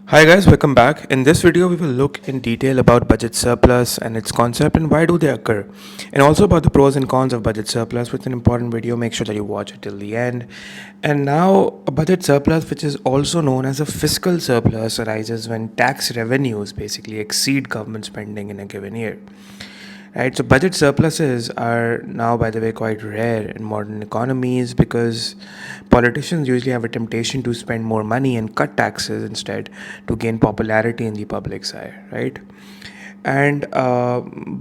Hi guys, welcome back. In this video, we will look in detail about budget surplus and its concept and why do they occur, and also about the pros and cons of budget surplus. With an important video, make sure that you watch it till the end. And now, a budget surplus, which is also known as a fiscal surplus, arises when tax revenues basically exceed government spending in a given year. Right, so budget surpluses are now, by the way, quite rare in modern economies because politicians usually have a temptation to spend more money and cut taxes instead to gain popularity in the public's eye, right? And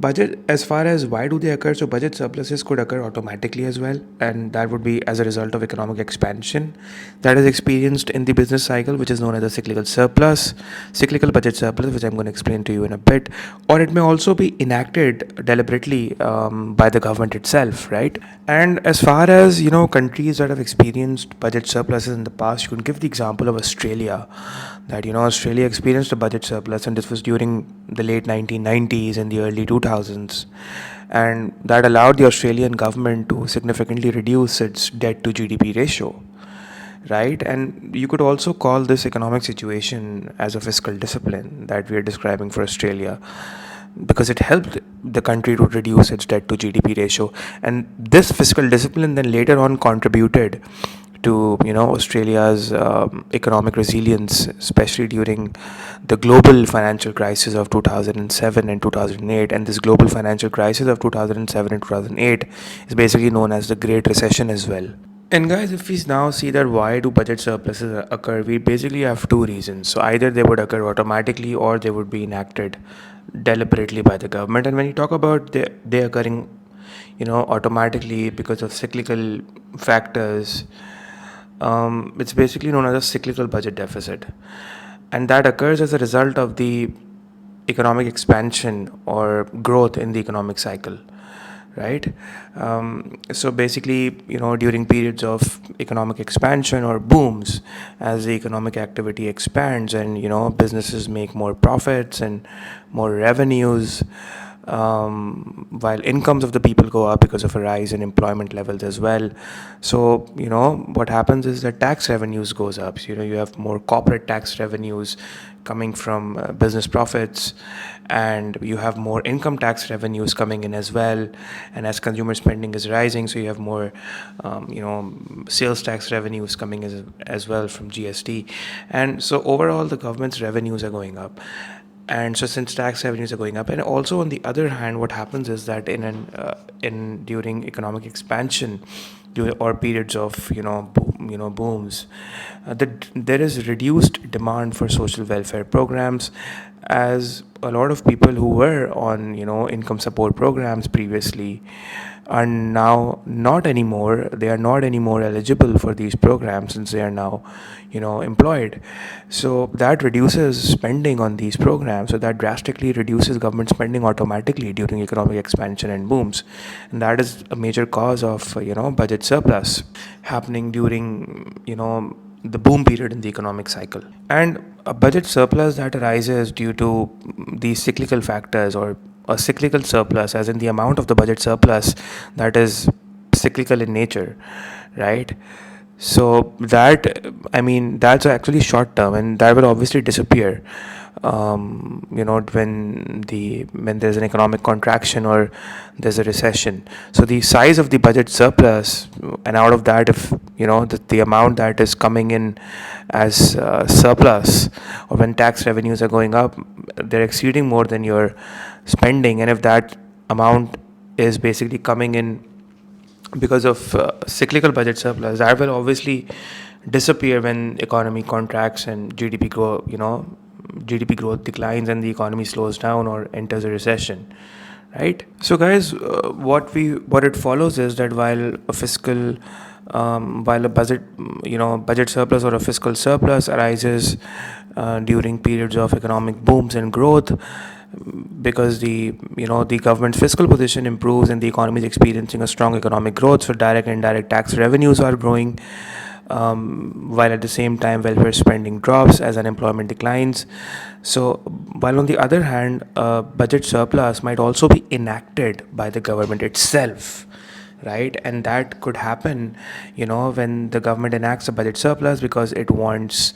budget, as far as why do they occur, so budget surpluses could occur automatically as well, and that would be as a result of economic expansion that is experienced in the business cycle, which is known as a cyclical budget surplus, which I'm going to explain to you in a bit. Or it may also be enacted deliberately by the government itself, right? And as far as countries that have experienced budget surpluses in the past, you can give the example of Australia. That Australia experienced a budget surplus, and this was during the late 1990s and the early 2000s, and that allowed the Australian government to significantly reduce its debt to GDP ratio, right? And you could also call this economic situation as a fiscal discipline that we are describing for Australia, because it helped the country to reduce its debt to GDP ratio. And this fiscal discipline then later on contributed to Australia's economic resilience, especially during the global financial crisis of 2007 and 2008. And this global financial crisis of 2007 and 2008 is basically known as the Great Recession as well. And guys, if we now see that why do budget surpluses occur, we basically have two reasons. So either they would occur automatically or they would be enacted deliberately by the government. And when you talk about they occurring, automatically because of cyclical factors, it's basically known as a cyclical budget deficit, and that occurs as a result of the economic expansion or growth in the economic cycle, right? So basically, during periods of economic expansion or booms, as the economic activity expands and businesses make more profits and more revenues, while incomes of the people go up because of a rise in employment levels as well. So what happens is that tax revenues goes up. So, you have more corporate tax revenues coming from business profits, and you have more income tax revenues coming in as well. And as consumer spending is rising, so you have more sales tax revenues coming as well from GST. And so overall the government's revenues are going up. And so since tax revenues are going up, and also on the other hand, what happens is that in during economic expansion or periods of booms, there is reduced demand for social welfare programs, as a lot of people who were on income support programs previously are now not anymore. They are not anymore eligible for these programs since they are now employed. So that reduces spending on these programs, so that drastically reduces government spending automatically during economic expansion and booms. And that is a major cause of budget surplus happening during the boom period in the economic cycle. And a budget surplus that arises due to these cyclical factors, or a cyclical surplus as in the amount of the budget surplus that is cyclical in nature, right? So that, I mean, that's actually short term, and that will obviously disappear when there's an economic contraction or there's a recession. So the size of the budget surplus, and out of that, if the amount that is coming in as surplus, or when tax revenues are going up, they're exceeding more than your spending. And if that amount is basically coming in because of cyclical budget surplus, that will obviously disappear when economy contracts and GDP growth declines and the economy slows down or enters a recession, right? So guys, what it follows is that while a budget surplus or a fiscal surplus arises during periods of economic booms and growth, because the government's fiscal position improves and the economy is experiencing a strong economic growth, so direct and indirect tax revenues are growing, while at the same time welfare spending drops as unemployment declines. So while on the other hand, a budget surplus might also be enacted by the government itself, right? And that could happen when the government enacts a budget surplus because it wants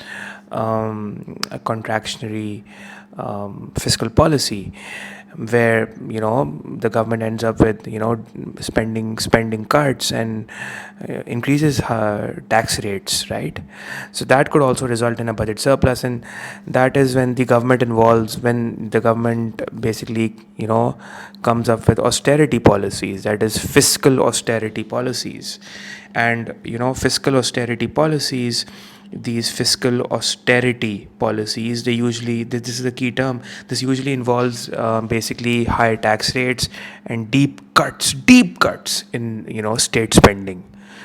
a contractionary fiscal policy, where the government ends up with spending cuts and increases tax rates, right? So that could also result in a budget surplus, and that is when the government basically comes up with austerity policies, that is fiscal austerity policies. And fiscal austerity policies, these fiscal austerity policies, this is the key term, this usually involves basically higher tax rates and deep cuts in state spending.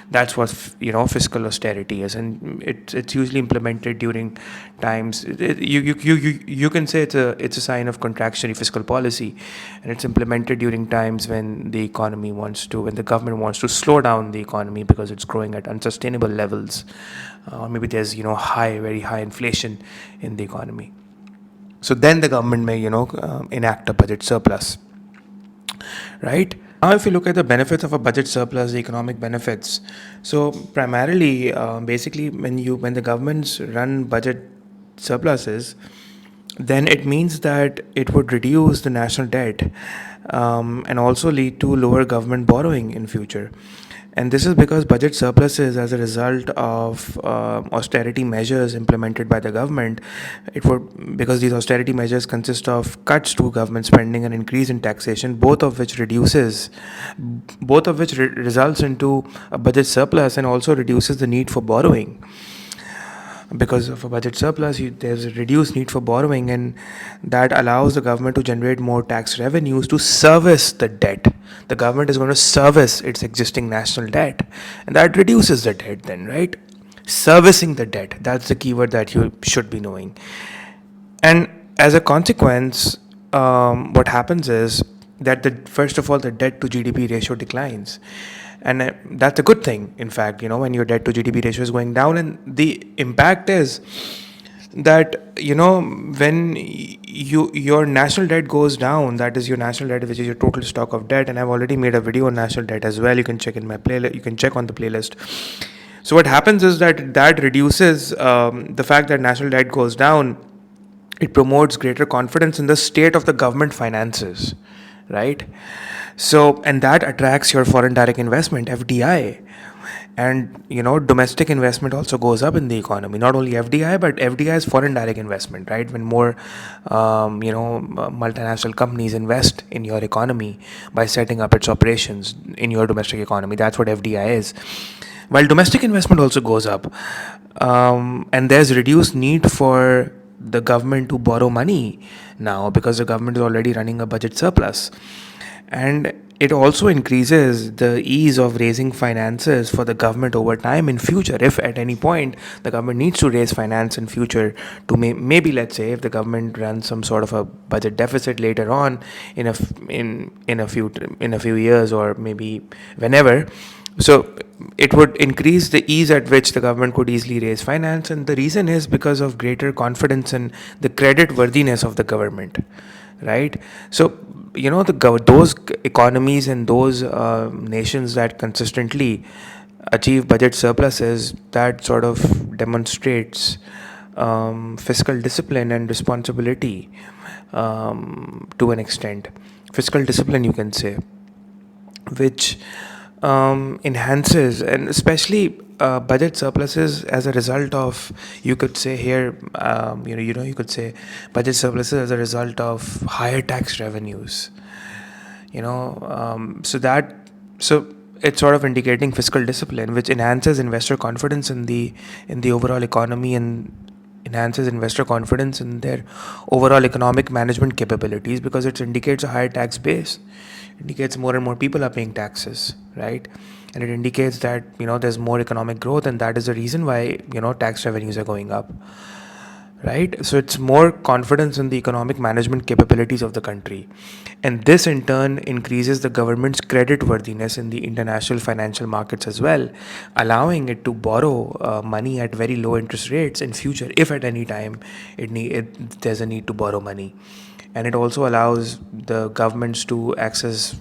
That's what fiscal austerity is, and it's usually implemented during times. You can say it's a sign of contractionary fiscal policy, and it's implemented during times when the government wants to slow down the economy because it's growing at unsustainable levels, or maybe there's very high inflation in the economy. So then the government may enact a budget surplus, right? Now, if you look at the benefits of a budget surplus, the economic benefits. So primarily, basically, when the governments run budget surpluses, then it means that it would reduce the national debt, and also lead to lower government borrowing in future. And this is because budget surpluses, as a result of austerity measures implemented by the government, because these austerity measures consist of cuts to government spending and increase in taxation, both of which results into a budget surplus and also reduces the need for borrowing. Because of a budget surplus, there's a reduced need for borrowing, and that allows the government to generate more tax revenues to service the debt. The government is going to service its existing national debt, and that reduces the debt then, right? Servicing the debt, that's the keyword that you should be knowing. And as a consequence, what happens is that first of all, the debt to GDP ratio declines. And that's a good thing, in fact, when your debt to GDP ratio is going down. And the impact is that, when your national debt goes down, that is your national debt, which is your total stock of debt. And I've already made a video on national debt as well. You can check in my playlist. You can check on the playlist. So what happens is that reduces the fact that national debt goes down. It promotes greater confidence in the state of the government finances, right? So, and that attracts your foreign direct investment, FDI. And domestic investment also goes up in the economy. Not only FDI, but FDI is foreign direct investment, right? When more multinational companies invest in your economy by setting up its operations in your domestic economy, that's what FDI is. While domestic investment also goes up, and there's reduced need for the government to borrow money now, because the government is already running a budget surplus. And it also increases the ease of raising finances for the government over time in future. If at any point the government needs to raise finance in future to maybe, let's say, if the government runs some sort of a budget deficit later on in a few years, or maybe whenever, so it would increase the ease at which the government could easily raise finance. And the reason is because of greater confidence in the credit worthiness of the government, right? So those economies and those nations that consistently achieve budget surpluses, that sort of demonstrates fiscal discipline and responsibility, to an extent. Fiscal discipline, you can say, which enhances, and especially budget surpluses as a result of, you could say here, you could say budget surpluses as a result of higher tax revenues. So it's sort of indicating fiscal discipline, which enhances investor confidence in the overall economy, and enhances investor confidence in their overall economic management capabilities, because it indicates a higher tax base. It indicates more and more people are paying taxes, right? And it indicates that there's more economic growth, and that is the reason why tax revenues are going up, right? So it's more confidence in the economic management capabilities of the country, and this in turn increases the government's credit worthiness in the international financial markets as well, allowing it to borrow money at very low interest rates in future, if at any time there's a need to borrow money. and it also allows the governments to access,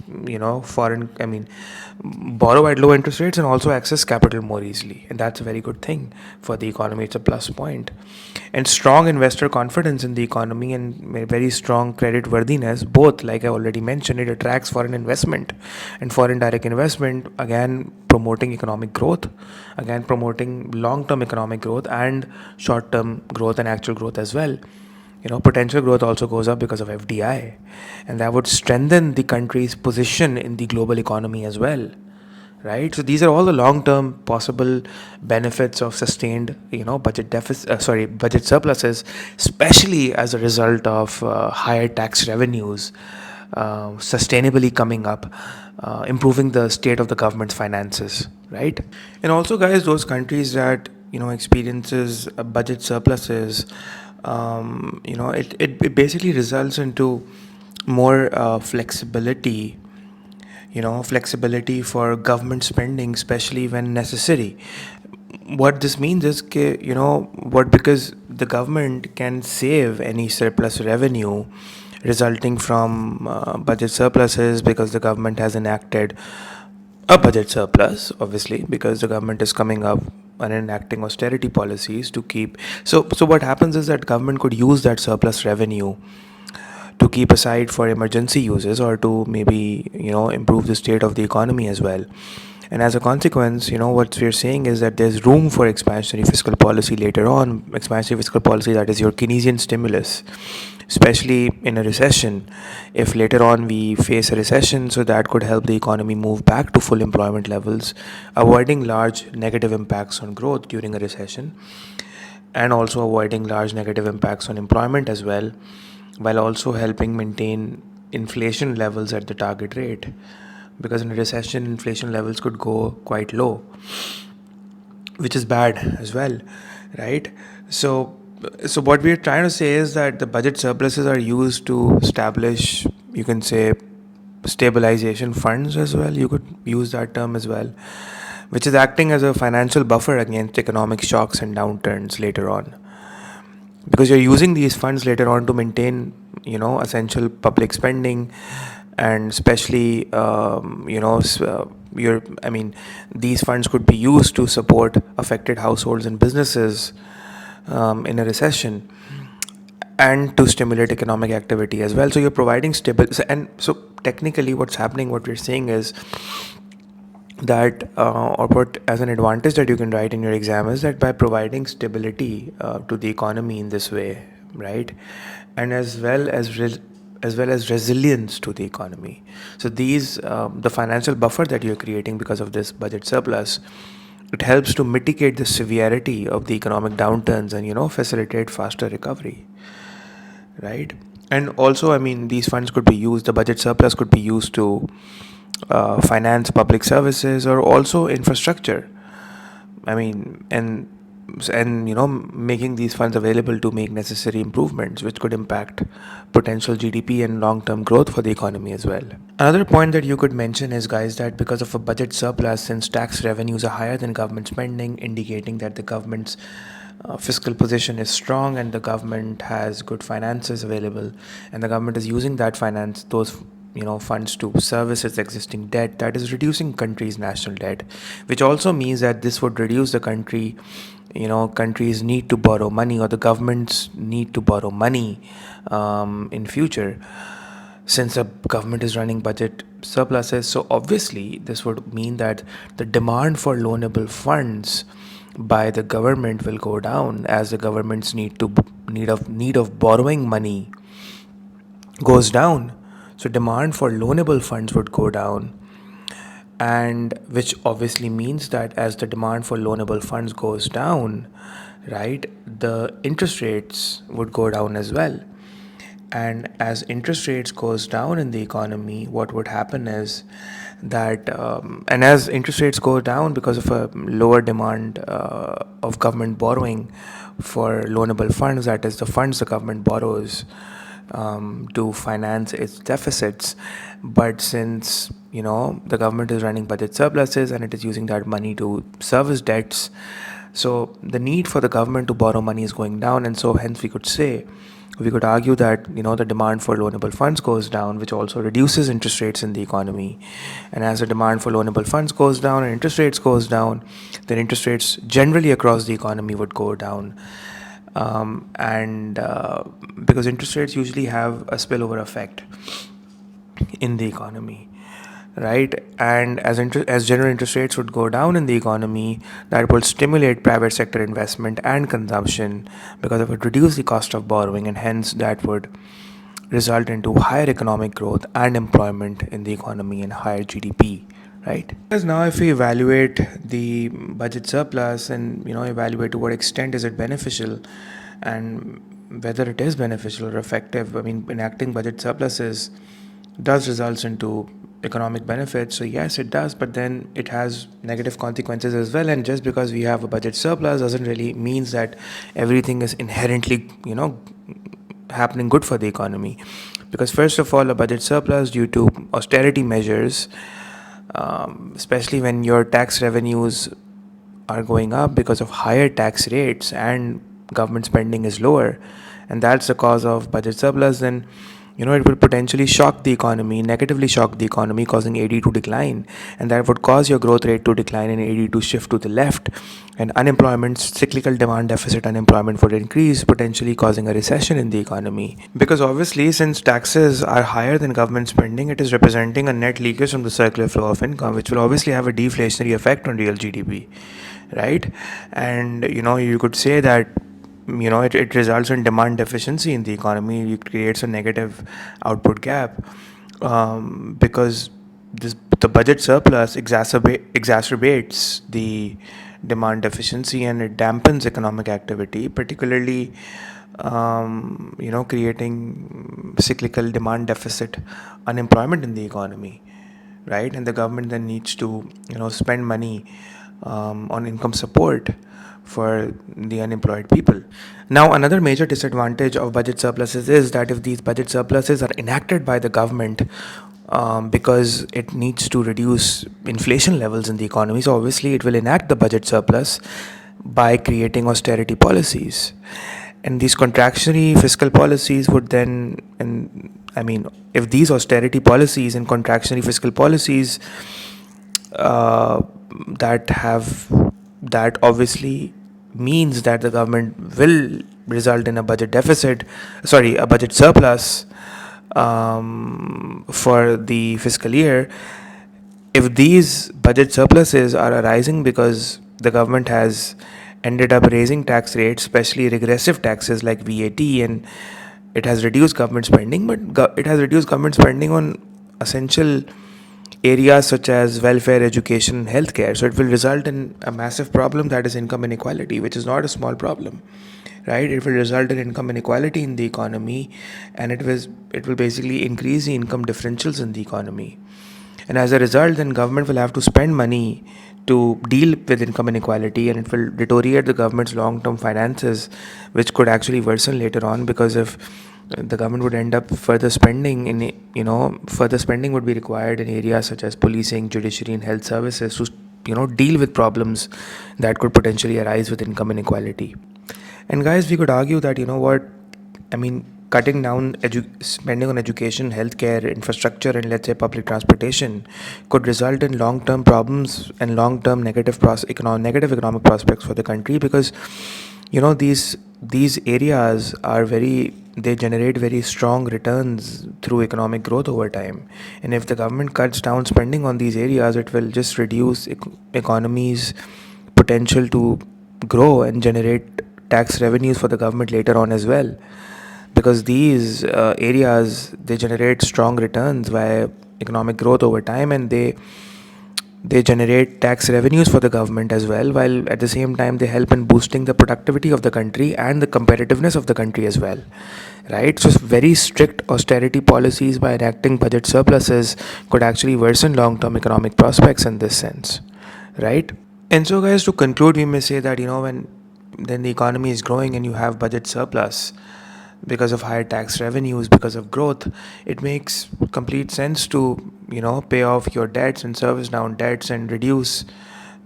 foreign, borrow at low interest rates and also access capital more easily. And that's a very good thing for the economy. It's a plus point. And strong investor confidence in the economy and very strong credit worthiness, both, like I already mentioned, it attracts foreign investment, and foreign direct investment, again promoting economic growth, again promoting long-term economic growth and short-term growth and actual growth as well. Potential growth also goes up because of FDI, and that would strengthen the country's position in the global economy as well, right? So these are all the long-term possible benefits of sustained, budget surpluses, especially as a result of higher tax revenues, sustainably coming up, improving the state of the government's finances, right? And also, guys, those countries that experiences budget surpluses, it basically results into more flexibility for government spending, especially when necessary. What this means is, because the government can save any surplus revenue resulting from budget surpluses, because the government has enacted a budget surplus, obviously, because the government is coming up and enacting austerity policies to keep. So what happens is that government could use that surplus revenue to keep aside for emergency uses, or to maybe improve the state of the economy as well. And as a consequence, what we're saying is that there's room for expansionary fiscal policy later on. Expansionary fiscal policy, that is your Keynesian stimulus, especially in a recession. If later on we face a recession, so that could help the economy move back to full employment levels, avoiding large negative impacts on growth during a recession, and also avoiding large negative impacts on employment as well, while also helping maintain inflation levels at the target rate, because in a recession inflation levels could go quite low, which is bad as well, right? So what we're trying to say is that the budget surpluses are used to establish, you can say, stabilization funds as well, you could use that term as well, which is acting as a financial buffer against economic shocks and downturns later on, because you're using these funds later on to maintain essential public spending, and especially these funds could be used to support affected households and businesses in a recession, and to stimulate economic activity as well. So you're providing stability. And so technically what we're saying is that, or what as an advantage that you can write in your exam, is that by providing stability to the economy in this way, right, and as well as resilience to the economy. So these the financial buffer that you're creating because of this budget surplus, it helps to mitigate the severity of the economic downturns and facilitate faster recovery, right? And also, these funds could be used, the budget surplus could be used to finance public services or also infrastructure. And making these funds available to make necessary improvements, which could impact potential GDP and long-term growth for the economy as well. Another point that you could mention is, guys, that because of a budget surplus, since tax revenues are higher than government spending, indicating that the government's fiscal position is strong and the government has good finances available, and the government is using those funds to service its existing debt, that is reducing country's national debt, which also means that this would reduce the country's need to borrow money, or the government's need to borrow money in future, since the government is running budget surpluses. So obviously this would mean that the demand for loanable funds by the government will go down, as the government's need of borrowing money goes down. So demand for loanable funds would go down, and which obviously means that as the demand for loanable funds goes down, right, the interest rates would go down as well. And as interest rates goes down in the economy, what would happen is that and as interest rates go down because of a lower demand of government borrowing for loanable funds, that is the funds the government borrows to finance its deficits. But since the government is running budget surpluses and it is using that money to service debts, so the need for the government to borrow money is going down, and so hence we could say we could argue that the demand for loanable funds goes down, which also reduces interest rates in the economy. And as the demand for loanable funds goes down and interest rates goes down, then interest rates generally across the economy would go down. And Because interest rates usually have a spillover effect in the economy, right? And as general interest rates would go down in the economy, that will stimulate private sector investment and consumption, because it would reduce the cost of borrowing, and hence that would result into higher economic growth and employment in the economy and higher GDP, right? Because now if we evaluate the budget surplus and evaluate to what extent is it beneficial and whether it is beneficial or effective, I mean, enacting budget surpluses does results into economic benefits. So yes, it does, but then it has negative consequences as well. And just because we have a budget surplus doesn't really means that everything is inherently happening good for the economy. Because first of all, a budget surplus due to austerity measures, especially when your tax revenues are going up because of higher tax rates and government spending is lower, and that's the cause of budget surplus, then it will potentially shock the economy, negatively shock the economy, causing AD to decline, and that would cause your growth rate to decline and AD to shift to the left, and unemployment, cyclical demand deficit unemployment would increase, potentially causing a recession in the economy. Because obviously, since taxes are higher than government spending, it is representing a net leakage from the circular flow of income, which will obviously have a deflationary effect on real GDP, right? And you could say that it results in demand deficiency in the economy. It creates a negative output gap, because the budget surplus exacerbates the demand deficiency, and it dampens economic activity, particularly creating cyclical demand deficit unemployment in the economy, right? And the government then needs to spend money on income support for the unemployed people. Now, another major disadvantage of budget surpluses is that if these budget surpluses are enacted by the government, because it needs to reduce inflation levels in the economy, so obviously it will enact the budget surplus by creating austerity policies. And these contractionary fiscal policies would then, and I mean, if these austerity policies and contractionary fiscal policies uh, that obviously means that the government will result in a a budget surplus for the fiscal year. If these budget surpluses are arising because the government has ended up raising tax rates, especially regressive taxes like VAT, and it has reduced government spending, but it has reduced government spending on essential areas such as welfare, education, healthcare. So it will result in a massive problem, that is income inequality, which is not a small problem, right? It will result in income inequality in the economy, and it will basically increase the income differentials in the economy. And as a result, then government will have to spend money to deal with income inequality, and it will deteriorate the government's long-term finances, which could actually worsen later on, because if the government would end up further spending would be required in areas such as policing, judiciary, and health services to deal with problems that could potentially arise with income inequality. And guys, we could argue that I mean, cutting down spending on education, healthcare, infrastructure, and let's say public transportation could result in long-term problems and long-term negative economic prospects for the country, because these areas they generate very strong returns through economic growth over time. And if the government cuts down spending on these areas, it will just reduce economy's potential to grow and generate tax revenues for the government later on as well, because these areas, they generate strong returns via economic growth over time, and they generate tax revenues for the government as well, while at the same time they help in boosting the productivity of the country and the competitiveness of the country as well, right? So very strict austerity policies by enacting budget surpluses could actually worsen long-term economic prospects in this sense, right? And so guys, to conclude, we may say that when then the economy is growing and you have budget surplus because of higher tax revenues, because of growth, it makes complete sense to pay off your debts and service down debts and reduce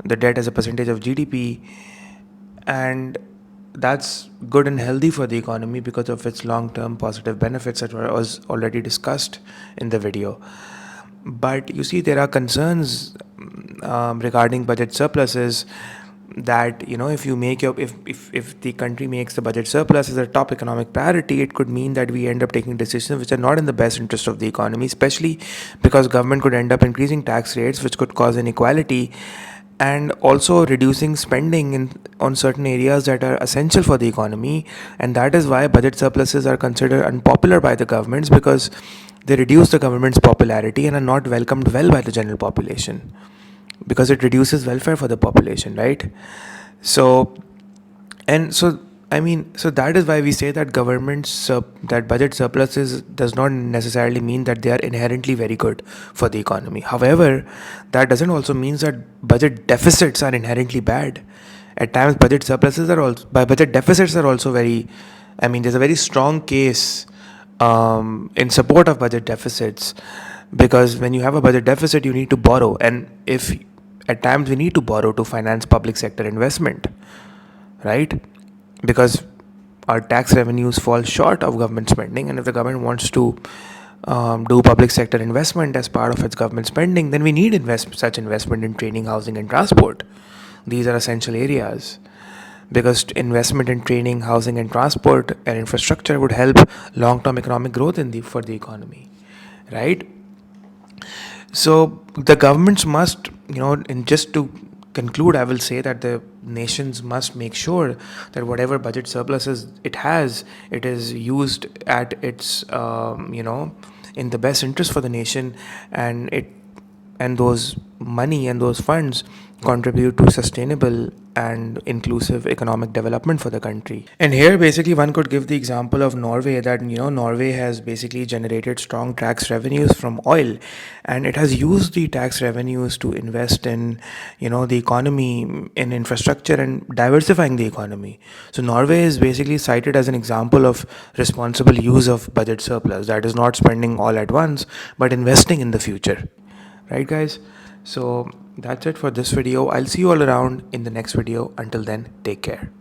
the debt as a percentage of GDP. And that's good and healthy for the economy because of its long-term positive benefits that was already discussed in the video. But you see, there are concerns regarding budget surpluses, that if you make your if the country makes the budget surplus as a top economic priority, it could mean that we end up taking decisions which are not in the best interest of the economy, especially because government could end up increasing tax rates, which could cause inequality, and also reducing spending on certain areas that are essential for the economy. And that is why budget surpluses are considered unpopular by the governments, because they reduce the government's popularity and are not welcomed well by the general population, because it reduces welfare for the population, right? So, and so so that is why we say that that budget surpluses does not necessarily mean that they are inherently very good for the economy. However, that doesn't also mean that budget deficits are inherently bad. At times, budget deficits are also very. There's a very strong case in support of budget deficits, because when you have a budget deficit, you need to borrow, and if at times we need to borrow to finance public sector investment, right? Because our tax revenues fall short of government spending, and if the government wants to do public sector investment as part of its government spending, then we need such investment in training, housing, and transport. These are essential areas, because investment in training, housing, and transport and infrastructure would help long-term economic growth for the economy, right? So the governments must, and just to conclude, I will say that the nations must make sure that whatever budget surpluses it has, it is used at its, in the best interest for the nation, and those money and those funds contribute to sustainable and inclusive economic development for the country. And here basically one could give the example of Norway, that Norway has basically generated strong tax revenues from oil, and it has used the tax revenues to invest in the economy, in infrastructure, and diversifying the economy. So Norway is basically cited as an example of responsible use of budget surplus, that is not spending all at once but investing in the future. Right, guys? So that's it for this video. I'll see you all around in the next video. Until then, take care.